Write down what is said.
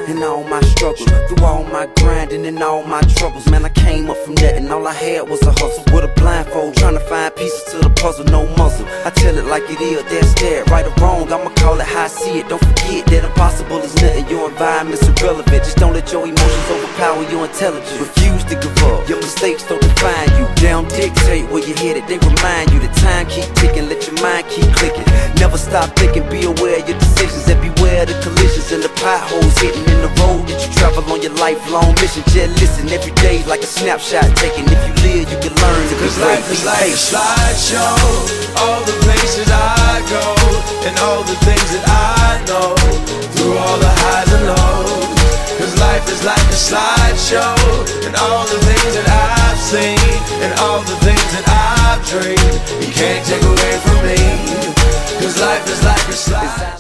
and all my struggles, through all my grinding and all my troubles. Man, I came up from that and all I had was a hustle. With a blindfold, trying to find pieces to the puzzle, no muzzle. I tell it like it is, that's that, right or wrong, I'ma call it how I see it. Don't forget that impossible is nothing, your environment's irrelevant. Just don't let your emotions overpower your intelligence. Refuse to give up, your mistakes don't define you. They don't dictate where you're headed, they remind you that time keep ticking, let your mind keep clicking. Never stop thinking, be aware of your decisions, and beware of the collisions and the potholes hitting in the road that you travel on your lifelong mission. Just listen, every day like a snapshot taken. If you live, you can learn to be great. Life is like a slideshow, all the places I go, and all the things that I know, through all the highs and lows. Cause life is like a slideshow, and all the things that I've seen, and all the things that I've dreamed, you can't take away from me. Cause life is like a slideshow.